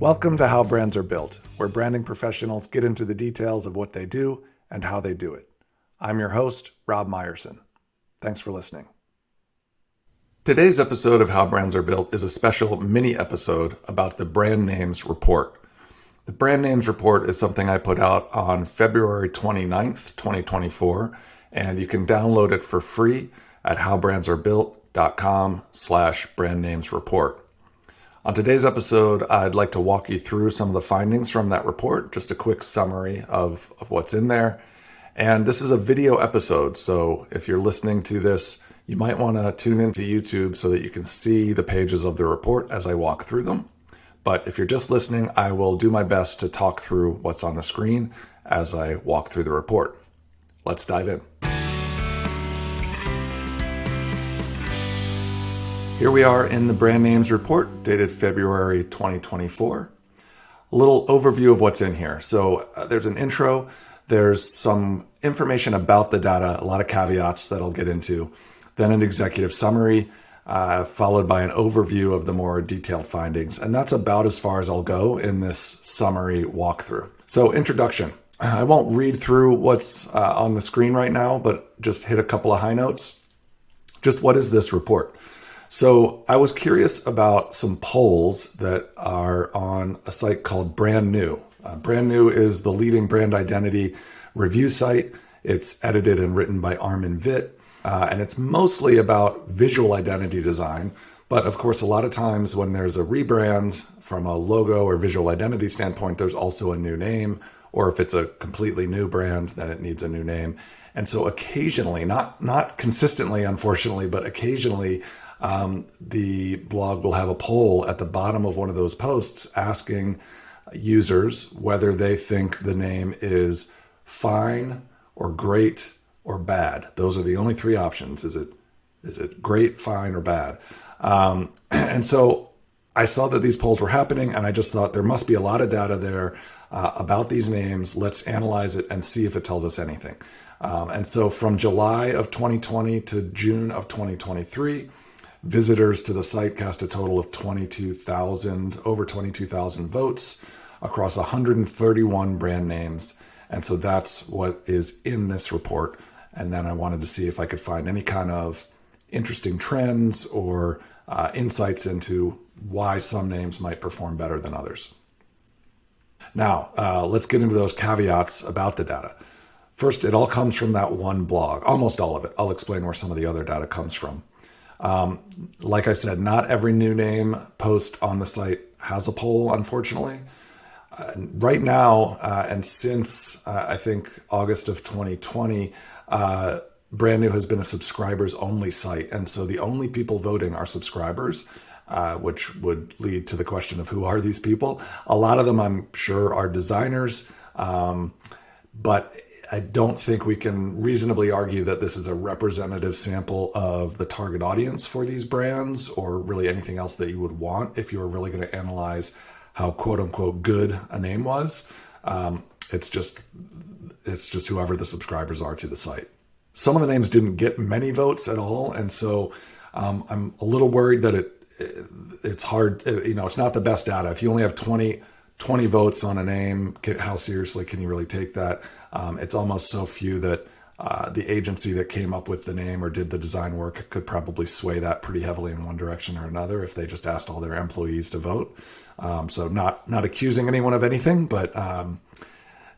Welcome to How Brands Are Built, where branding professionals get into the details of what they do and how they do it. I'm your host, Rob Meyerson. Thanks for listening. Today's episode of How Brands Are Built is a special mini episode about the Brand Names Report. The Brand Names Report is something I put out on February 29th, 2024, and you can download it for free at howbrandsarbuilt.com/brandnamesreport. On today's episode, I'd like to walk you through some of the findings from that report, just a quick summary of what's in there. And this is a video episode, so if you're listening to this, you might want to tune into YouTube so that you can see the pages of the report as I walk through them. But if you're just listening, I will do my best to talk through what's on the screen as I walk through the report. Let's dive in. Here we are in the Brand Names Report, dated February 2024. A little overview of what's in here. So there's an intro, there's some information about the data, a lot of caveats that I'll get into, then an executive summary, followed by an overview of the more detailed findings. And that's about as far as I'll go in this summary walkthrough. So introduction. I won't read through what's on the screen right now, but just hit a couple of high notes. Just what is this report? So I was curious about some polls that are on a site called Brand New. Brand New is the leading brand identity review site. It's edited and written by Armin Vit, and it's mostly about visual identity design. But of course, a lot of times when there's a rebrand from a logo or visual identity standpoint, there's also a new name, or if it's a completely new brand, then it needs a new name. And so occasionally, not consistently, unfortunately, but occasionally, the blog will have a poll at the bottom of one of those posts asking users whether they think the name is fine or great or bad. Those are the only three options. Is it great, fine, or bad? And so I saw that these polls were happening, and I just thought there must be a lot of data there about these names. Let's analyze it and see if it tells us anything. And so from July of 2020 to June of 2023, visitors to the site cast a total of over 22,000 votes across 131 brand names. And so that's what is in this report. And then I wanted to see if I could find any kind of interesting trends or insights into why some names might perform better than others. Now, let's get into those caveats about the data. First, it all comes from that one blog, almost all of it. I'll explain where some of the other data comes from. Like I said, not every new name post on the site has a poll, unfortunately. Right now, and since I think August of 2020, Brand New has been a subscribers only site. And so the only people voting are subscribers, which would lead to the question of who are these people? A lot of them, I'm sure, are designers, but I don't think we can reasonably argue that this is a representative sample of the target audience for these brands, or really anything else that you would want if you were really going to analyze how quote unquote good a name was. It's just whoever the subscribers are to the site. Some of the names didn't get many votes at all, and so I'm a little worried that it's hard. It's not the best data. If you only have 20 votes on a name, how seriously can you really take that? It's almost so few that the agency that came up with the name or did the design work could probably sway that pretty heavily in one direction or another if they just asked all their employees to vote. So not accusing anyone of anything, but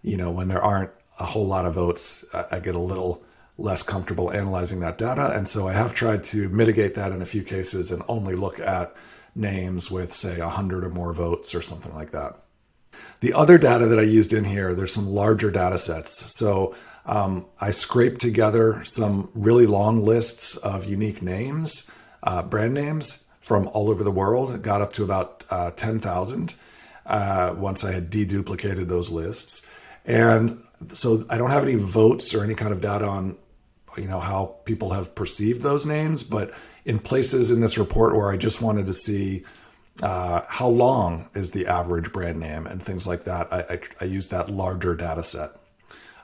when there aren't a whole lot of votes, I get a little less comfortable analyzing that data. And so I have tried to mitigate that in a few cases and only look at names with, say, 100 or more votes or something like that. The other data that I used in here, there's some larger data sets. So I scraped together some really long lists of unique names, brand names from all over the world. It got up to about 10,000 once I had deduplicated those lists. And so I don't have any votes or any kind of data on how people have perceived those names, but in places in this report where I just wanted to see how long is the average brand name and things like that, I used that larger data set.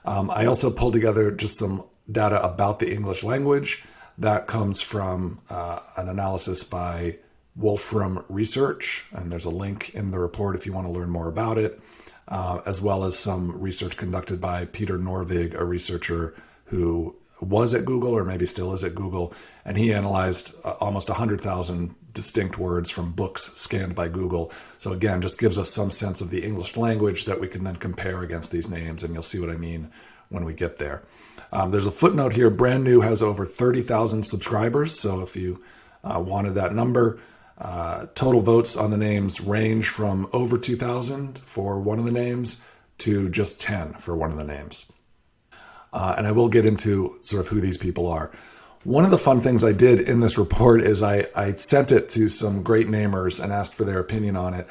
I also pulled together just some data about the English language that comes from an analysis by Wolfram Research, and there's a link in the report if you want to learn more about it, as well as some research conducted by Peter Norvig, a researcher who was at Google or maybe still is at Google, and he analyzed almost 100,000 distinct words from books scanned by Google. So again, just gives us some sense of the English language that we can then compare against these names, and you'll see what I mean when we get there. There's a footnote here. Brand New has over 30,000 subscribers, so if you wanted that number, total votes on the names range from over 2,000 for one of the names to just 10 for one of the names. And I will get into sort of who these people are. One of the fun things I did in this report is I sent it to some great namers and asked for their opinion on it.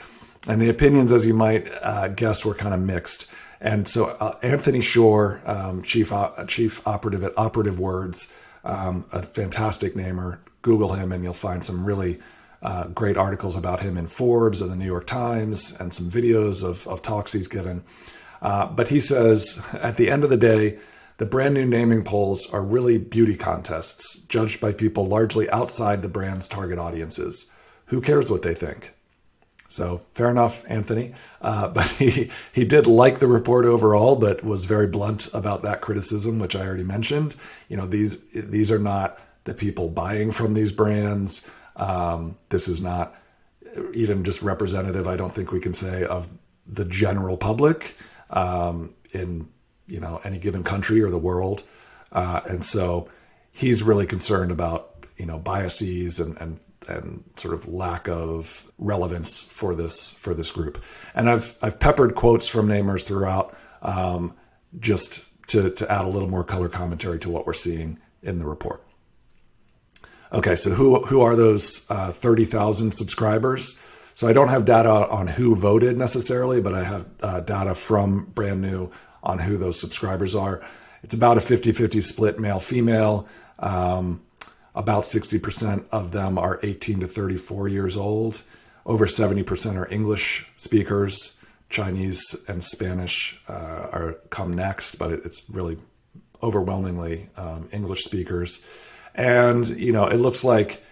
And the opinions, as you might guess, were kind of mixed. And so Anthony Shore, chief operative at Operative Words, a fantastic namer. Google him and you'll find some really great articles about him in Forbes and the New York Times and some videos of talks he's given. But he says, at the end of the day, the Brand New naming polls are really beauty contests, judged by people largely outside the brand's target audiences. Who cares what they think? So fair enough, Anthony. But he did like the report overall, but was very blunt about that criticism, which I already mentioned. You know, these are not the people buying from these brands. This is not even just representative, I don't think we can say, of the general public in any given country or the world. And so he's really concerned about, biases and sort of lack of relevance for this group. And I've peppered quotes from namers throughout, just to add a little more color commentary to what we're seeing in the report. Okay, so who are those 30,000 subscribers? So I don't have data on who voted necessarily, but I have data from Brand New on who those subscribers are. It's about a 50-50 split male-female. About 60% of them are 18 to 34 years old. Over 70% are English speakers. Chinese and Spanish come next, but it's really overwhelmingly English speakers. And, it looks like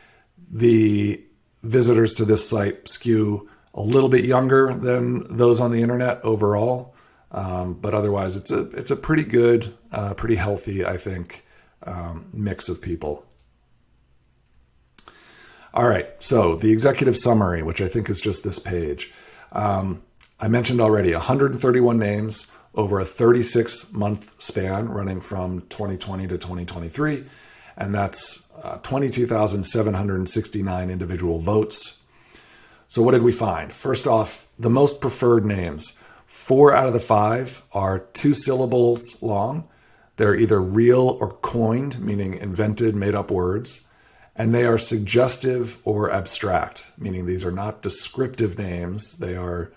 the visitors to this site skew a little bit younger than those on the internet overall. But otherwise, it's a pretty good, pretty healthy, I think, mix of people. All right, so the executive summary, which I think is just this page. I mentioned already 131 names over a 36-month span running from 2020 to 2023, and that's 22,769 individual votes. So what did we find? First off, the most preferred names. 4 out of the 5 are 2 syllables long. They're either real or coined, meaning invented, made-up words. And they are suggestive or abstract, meaning these are not descriptive names. They are,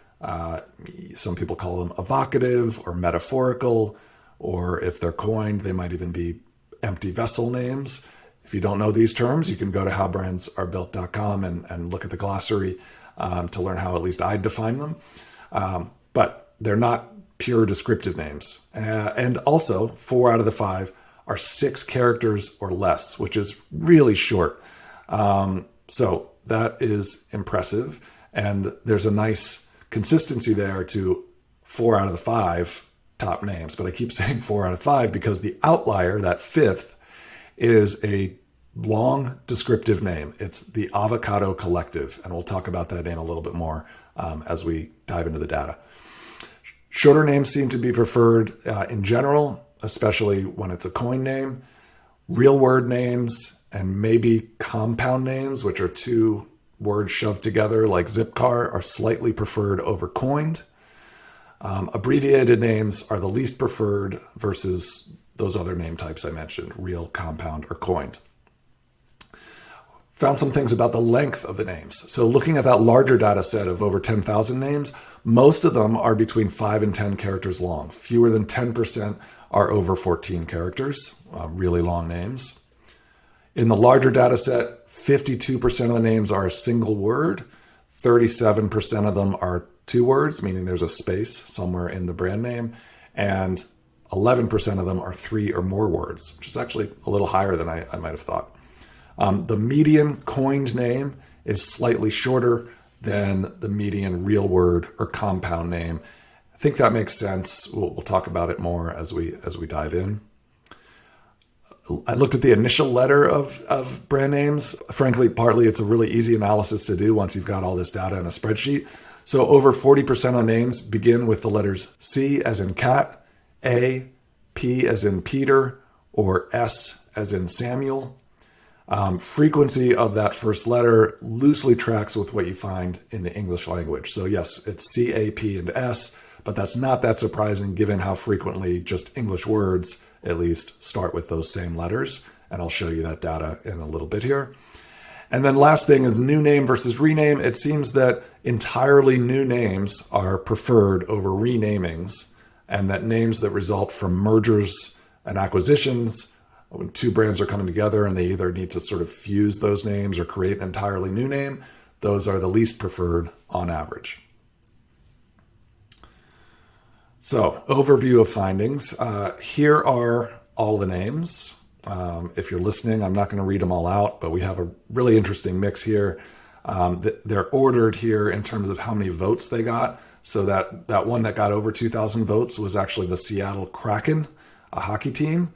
some people call them evocative or metaphorical, or if they're coined, they might even be empty vessel names. If you don't know these terms, you can go to howbrandsarebuilt.com and look at the glossary to learn how at least I define them. But they're not pure descriptive names. And also, 4 out of the 5 are 6 characters or less, which is really short. So that is impressive. And there's a nice consistency there to 4 out of the 5 top names. But I keep saying 4 out of 5 because the outlier, that 5th, is a long descriptive name. It's the Avocado Collective. And we'll talk about that name a little bit more as we dive into the data. Shorter names seem to be preferred in general, especially when it's a coin name. Real word names and maybe compound names, which are 2 words shoved together like Zipcar, are slightly preferred over coined. Abbreviated names are the least preferred versus those other name types I mentioned, real, compound, or coined. Found some things about the length of the names. So looking at that larger data set of over 10,000 names, most of them are between 5 and 10 characters long. Fewer than 10% are over 14 characters, really long names. In the larger data set, 52% of the names are a single word. 37% of them are 2 words, meaning there's a space somewhere in the brand name. And 11% of them are 3 or more words, which is actually a little higher than I might have thought. The median coined name is slightly shorter than the median real word or compound name. I think that makes sense. We'll talk about it more as we dive in. I looked at the initial letter of brand names. Frankly, partly it's a really easy analysis to do once you've got all this data in a spreadsheet. So over 40% of names begin with the letters C as in cat, A, P as in Peter, or S as in Samuel. Frequency of that first letter loosely tracks with what you find in the English language. So yes, it's C, A, P, and S, but that's not that surprising given how frequently just English words, at least, start with those same letters. And I'll show you that data in a little bit here. And then last thing is new name versus rename. It seems that entirely new names are preferred over renamings, and that names that result from mergers and acquisitions, when two brands are coming together and they either need to sort of fuse those names or create an entirely new name, those are the least preferred on average. So, overview of findings. Here are all the names. If you're listening, I'm not going to read them all out, but we have a really interesting mix here. They're ordered here in terms of how many votes they got. So that one that got over 2,000 votes was actually the Seattle Kraken, a hockey team.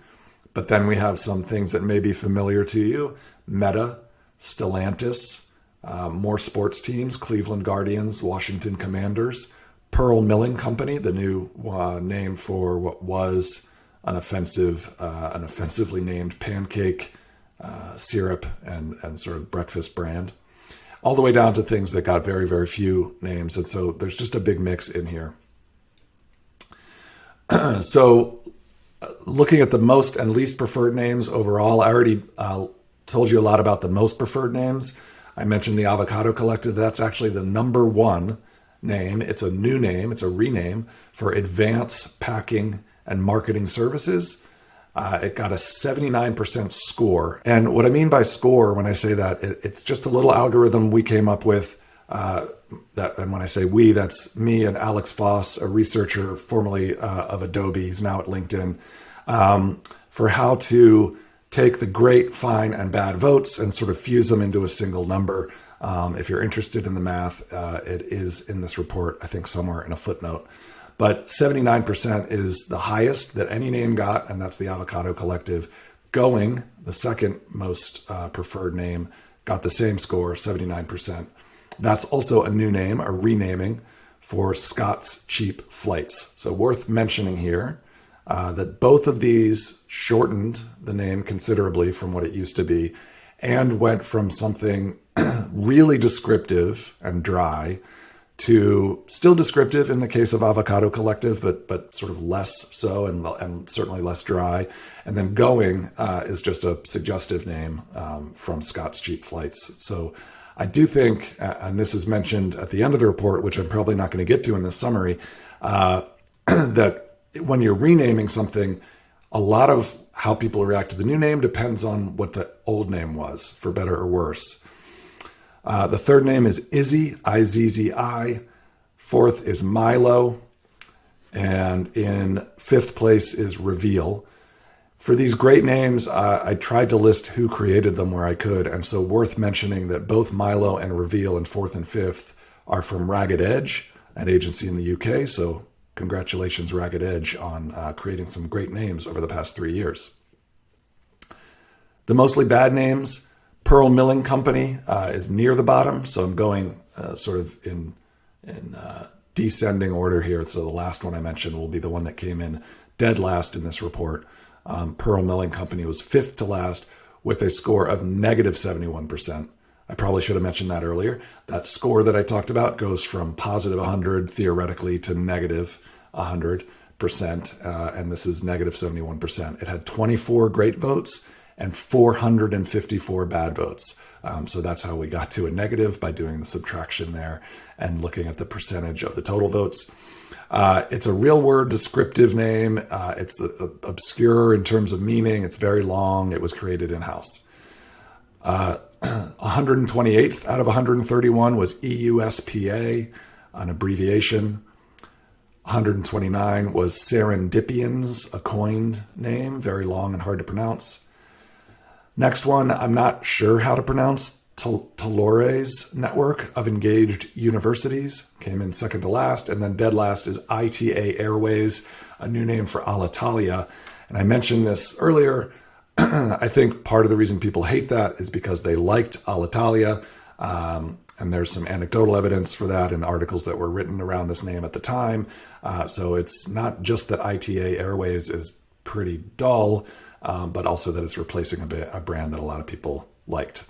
But then we have some things that may be familiar to you. Meta, Stellantis, more sports teams, Cleveland Guardians, Washington Commanders, Pearl Milling Company, the new name for what was an offensively named pancake syrup and sort of breakfast brand, all the way down to things that got very, very few names. And so there's just a big mix in here. So looking at the most and least preferred names overall, I already told you a lot about the most preferred names. I mentioned the Avocado Collective. That's actually the number one name. It's a new name. It's a rename for Advanced Packing and Marketing Services. It got a 79% score. And what I mean by score when I say that, it's just a little algorithm we came up with. And when I say we, that's me and Alex Foss, a researcher formerly of Adobe. He's now at LinkedIn, for how to take the great, fine, and bad votes and sort of fuse them into a single number. If you're interested in the math, it is in this report, I think somewhere in a footnote. But 79% is the highest that any name got, and that's the Avocado Collective. Going, the second most preferred name, got the same score, 79%. That's also a new name, a renaming for Scott's Cheap Flights. So worth mentioning here that both of these shortened the name considerably from what it used to be and went from something really descriptive and dry to still descriptive in the case of Avocado Collective, but sort of less so and certainly less dry. And then Going is just a suggestive name from Scott's Cheap Flights. So I do think, and this is mentioned at the end of the report, which I'm probably not going to get to in this summary, that when you're renaming something, a lot of how people react to the new name depends on what the old name was, for better or worse. The third name is Izzy, I-Z-Z-I. Fourth is Milo. And in fifth place is Reveal. For these great names, I tried to list who created them where I could. And so worth mentioning that both Milo and Reveal in fourth and fifth are from Ragged Edge, an agency in the UK. So congratulations, Ragged Edge, on creating some great names over the past 3 years. The mostly bad names, Pearl Milling Company is near the bottom. So I'm going sort of in descending order here. So the last one I mentioned will be the one that came in dead last in this report. Pearl Milling Company was fifth to last with a score of negative 71%. I probably should have mentioned that earlier. That score that I talked about goes from positive 100 theoretically to negative 100%. And this is negative 71%. It had 24 great votes and 454 bad votes. So that's how we got to a negative, by doing the subtraction there and looking at the percentage of the total votes. It's a real word descriptive name. It's obscure in terms of meaning. It's very long. It was created in-house. 128th out of 131 was EUSPA, an abbreviation. 129 was Serendipians, a coined name, very long and hard to pronounce. Next one, I'm not sure how to pronounce, Talores network of engaged universities, came in second to last. And then dead last is ITA Airways, a new name for Alitalia. And I mentioned this earlier. I think part of the reason people hate that is because they liked Alitalia. And there's some anecdotal evidence for that in articles that were written around this name at the time. So it's not just that ITA Airways is pretty dull, but also that it's replacing a brand that a lot of people liked.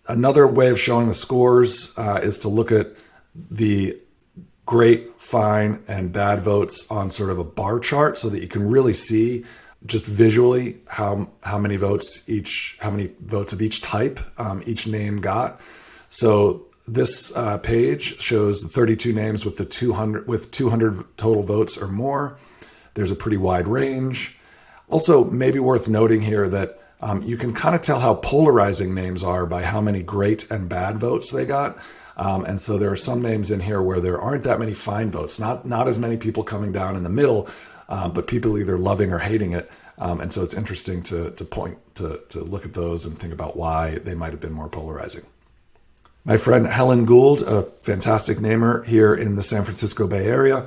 Another way of showing the scores is to look at the great, fine, and bad votes on sort of a bar chart so that you can really see just visually how many votes of each type each name got. So this page shows 32 names with 200 total votes or more. There's a pretty wide range. Also, maybe worth noting here that you can kind of tell how polarizing names are by how many great and bad votes they got. And so there are some names in here where there aren't that many fine votes, not as many people coming down in the middle, but people either loving or hating it. And so it's interesting to look at those and think about why they might have been more polarizing. My friend Helen Gould, a fantastic namer here in the San Francisco Bay Area,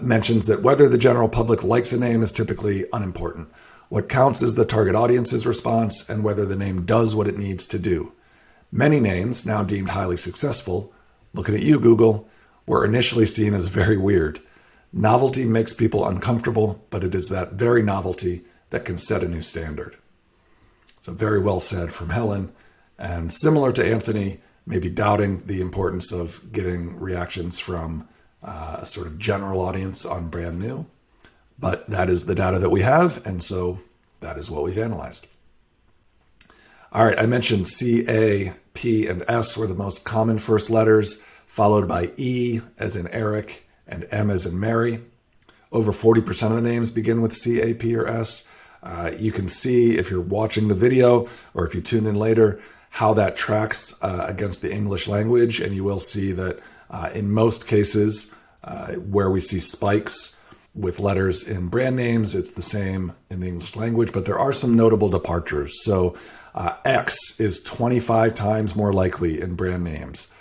mentions that whether the general public likes a name is typically unimportant. What counts is the target audience's response and whether the name does what it needs to do. Many names, now deemed highly successful, looking at you, Google, were initially seen as very weird. Novelty makes people uncomfortable, but it is that very novelty that can set a new standard. So very well said from Helen. And similar to Anthony, maybe doubting the importance of getting reactions from a sort of general audience on brand new. But that is the data that we have, and so that is what we've analyzed. All right, I mentioned C, A, P, and S were the most common first letters, followed by E as in Eric and M as in Mary. Over 40% of the names begin with C, A, P, or S. You can see if you're watching the video or if you tune in later how that tracks against the English language, and you will see that in most cases where we see spikes with letters in brand names, it's the same in the English language, but there are some notable departures. So X is 25 times more likely in brand names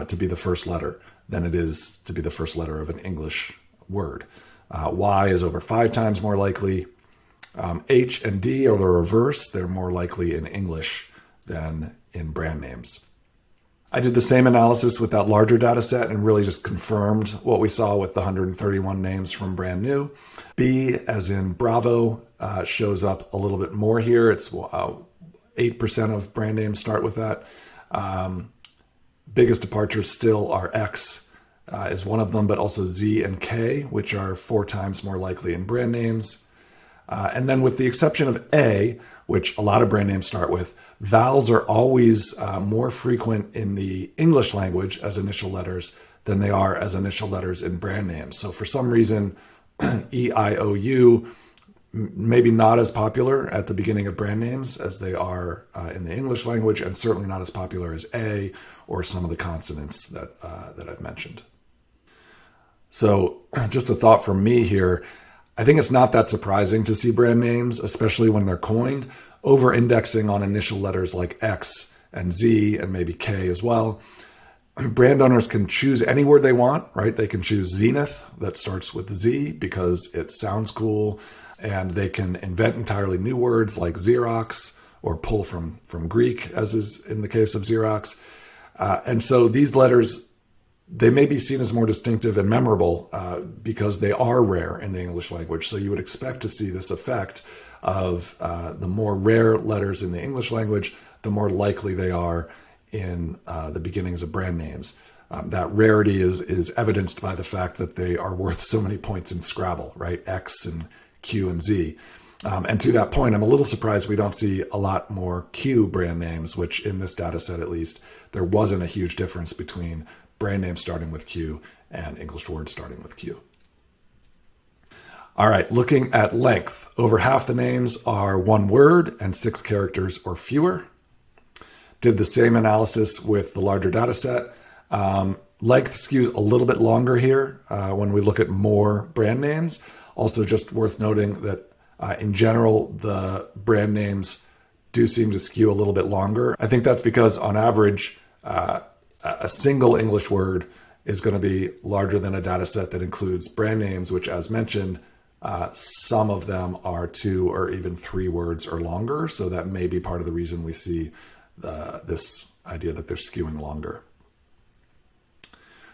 to be the first letter than it is to be the first letter of an English word. Y is over 5 times more likely. H and D are the reverse. They're more likely in English than in brand names. I did the same analysis with that larger data set and really just confirmed what we saw with the 131 names from brand new. B, as in Bravo, shows up a little bit more here. It's 8% of brand names start with that. Biggest departures still are X is one of them, but also Z and K, which are 4 times more likely in brand names. And then with the exception of A, which a lot of brand names start with, vowels are always more frequent in the English language as initial letters than they are as initial letters in brand names. So for some reason, E, I, O, U, maybe not as popular at the beginning of brand names as they are in the English language, and certainly not as popular as A or some of the consonants that I've mentioned. So just a thought from me here. I think it's not that surprising to see brand names, especially when they're coined, over-indexing on initial letters like X and Z and maybe K as well. Brand owners can choose any word they want, right? They can choose Zenith that starts with Z because it sounds cool, and they can invent entirely new words like Xerox or pull from Greek, as is in the case of Xerox. And so these letters, they may be seen as more distinctive and memorable because they are rare in the English language. So you would expect to see this effect of the more rare letters in the English language, the more likely they are in the beginnings of brand names. That rarity is evidenced by the fact that they are worth so many points in Scrabble, right? X and Q and Z. And to that point, I'm a little surprised we don't see a lot more Q brand names, which in this data set at least, there wasn't a huge difference between brand names starting with Q and English words starting with Q. All right, looking at length, over half the names are one word and 6 characters or fewer. Did the same analysis with the larger data set. Length skews a little bit longer here when we look at more brand names. Also just worth noting that in general, the brand names do seem to skew a little bit longer. I think that's because on average, a single English word is going to be larger than a data set that includes brand names, which, as mentioned, some of them are 2 or even 3 words or longer. So that may be part of the reason we see this idea that they're skewing longer.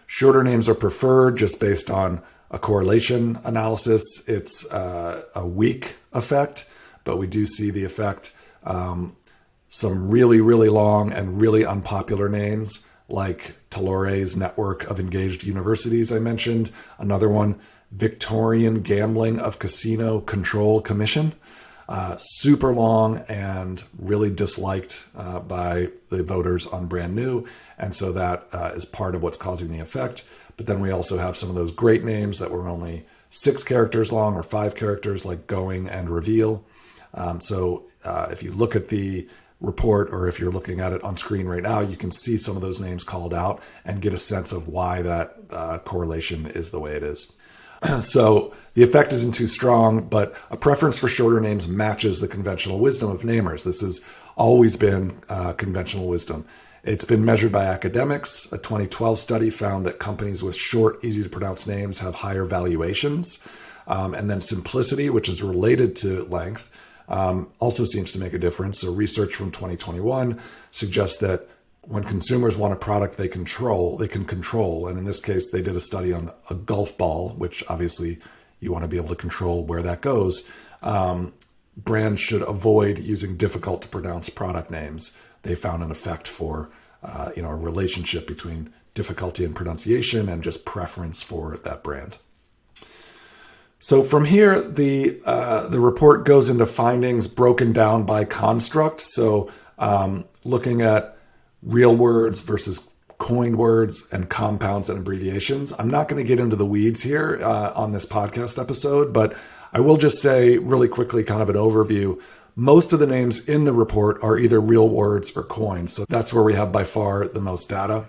Shorter names are preferred just based on a correlation analysis. It's a weak effect, but we do see the effect. Some really, really long and really unpopular names like Talore's Network of Engaged Universities I mentioned. Another one, Victorian Gambling of Casino Control Commission. Super long and really disliked by the voters on Brand New. And so that is part of what's causing the effect. But then we also have some of those great names that were only 6 characters long or 5 characters, like Going and Reveal. So if you look at the report, or if you're looking at it on screen right now, you can see some of those names called out and get a sense of why that correlation is the way it is. So the effect isn't too strong, but a preference for shorter names matches the conventional wisdom of namers. This has always been conventional wisdom. It's been measured by academics. A 2012 study found that companies with short, easy to pronounce names have higher valuations. And then simplicity, which is related to length, also seems to make a difference. So research from 2021 suggests that when consumers want a product they can control. And in this case, they did a study on a golf ball, which obviously you want to be able to control where that goes. Brands should avoid using difficult to pronounce product names. They found an effect for a relationship between difficulty in pronunciation and just preference for that brand. So from here, the report goes into findings broken down by construct. So looking at real words versus coined words and compounds and abbreviations. I'm not going to get into the weeds here on this podcast episode, but I will just say really quickly, kind of an overview. Most of the names in the report are either real words or coins. So that's where we have by far the most data.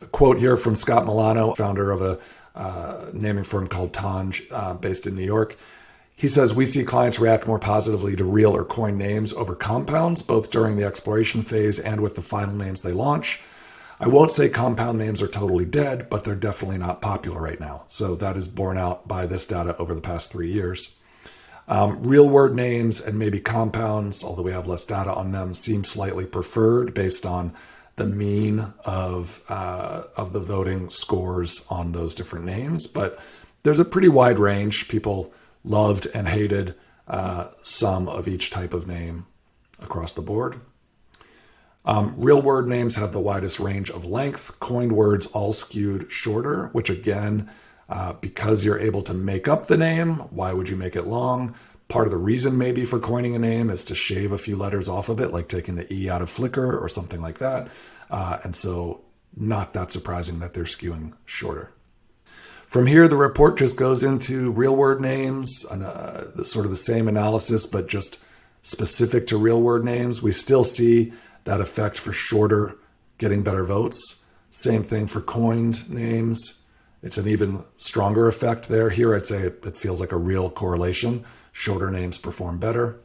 A quote here from Scott Milano, founder of a naming firm called Tange, based in New York. He says, "We see clients react more positively to real or coin names over compounds, both during the exploration phase and with the final names they launch. I won't say compound names are totally dead, but they're definitely not popular right now." So that is borne out by this data over the past 3 years. Real word names and maybe compounds, although we have less data on them, seem slightly preferred based on the mean of the voting scores on those different names. But there's a pretty wide range. People loved and hated some of each type of name across the board. Real word names have the widest range of length. Coined words all skewed shorter, which again, because you're able to make up the name, why would you make it long? Part of the reason maybe for coining a name is to shave a few letters off of it, like taking the E out of Flickr or something like that. And so not that surprising that they're skewing shorter. From here, the report just goes into real word names, sort of the same analysis, but just specific to real word names. We still see that effect for shorter getting better votes. Same thing for coined names. It's an even stronger effect there. Here, I'd say it feels like a real correlation. Shorter names perform better.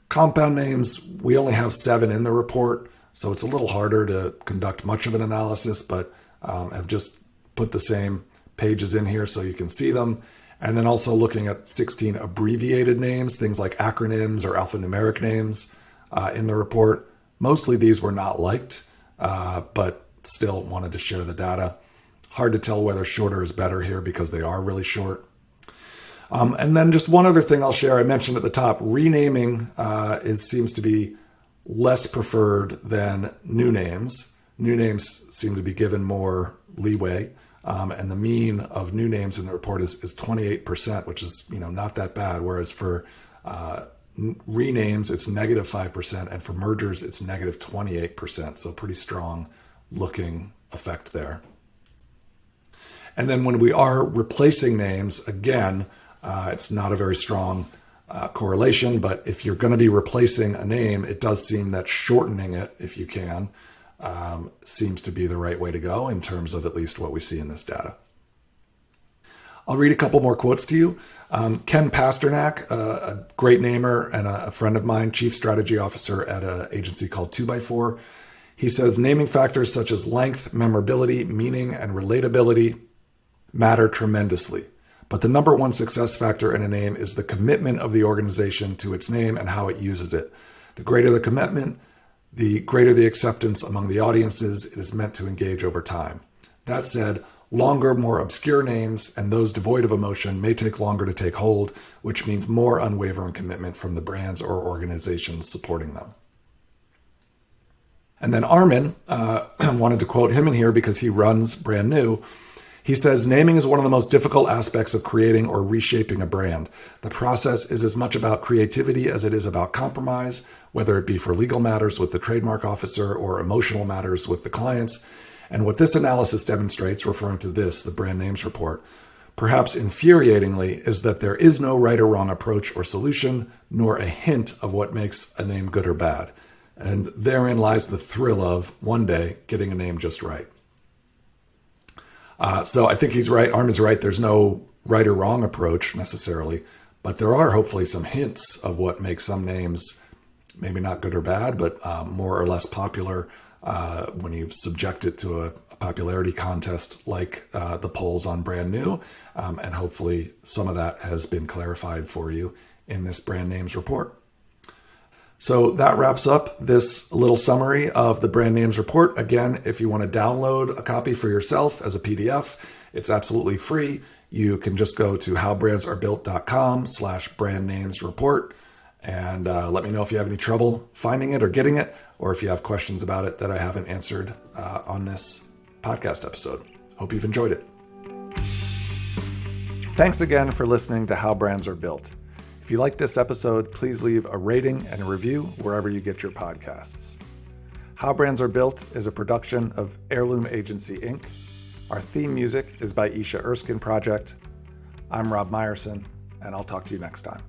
Compound names, we only have 7 in the report, so it's a little harder to conduct much of an analysis, but I've just put the same pages in here so you can see them. And then also looking at 16 abbreviated names, things like acronyms or alphanumeric names in the report. Mostly these were not liked, but still wanted to share the data. Hard to tell whether shorter is better here because they are really short. And then just one other thing I'll share. I mentioned at the top, renaming seems to be less preferred than new names. New names seem to be given more leeway. And the mean of new names in the report is 28%, which is not that bad. Whereas for renames, it's -5%, and for mergers, it's -28%. So pretty strong looking effect there. And then when we are replacing names, again, it's not a very strong correlation, but if you're going to be replacing a name, it does seem that shortening it, if you can, seems to be the right way to go in terms of at least what we see in this data. I'll read a couple more quotes to you. Ken Pasternak, a great namer and a friend of mine, chief strategy officer at an agency called 2x4. He says, naming factors such as length, memorability, meaning, and relatability matter tremendously. But the number one success factor in a name is the commitment of the organization to its name and how it uses it. The greater the commitment, the greater the acceptance among the audiences it is meant to engage over time. That said, longer, more obscure names and those devoid of emotion may take longer to take hold, which means more unwavering commitment from the brands or organizations supporting them. And then Armin, wanted to quote him in here because he runs Brand New. He says, naming is one of the most difficult aspects of creating or reshaping a brand. The process is as much about creativity as it is about compromise, whether it be for legal matters with the trademark officer or emotional matters with the clients. And what this analysis demonstrates, referring to this, the brand names report, perhaps infuriatingly, is that there is no right or wrong approach or solution, nor a hint of what makes a name good or bad. And therein lies the thrill of, one day, getting a name just right. So I think he's right. Armin's right. There's no right or wrong approach necessarily, but there are hopefully some hints of what makes some names maybe not good or bad, but more or less popular when you subject it to a popularity contest like the polls on Brand New. And hopefully some of that has been clarified for you in this brand names report. So that wraps up this little summary of the brand names report. Again, if you want to download a copy for yourself as a PDF, it's absolutely free. You can just go to howbrandsarebuilt.com/brand names report and let me know if you have any trouble finding it or getting it, or if you have questions about it that I haven't answered on this podcast episode. Hope you've enjoyed it. Thanks again for listening to How Brands Are Built. If you like this episode, please leave a rating and a review wherever you get your podcasts. How Brands Are Built is a production of Heirloom Agency, Inc. Our theme music is by Isha Erskine Project. I'm Rob Meyerson, and I'll talk to you next time.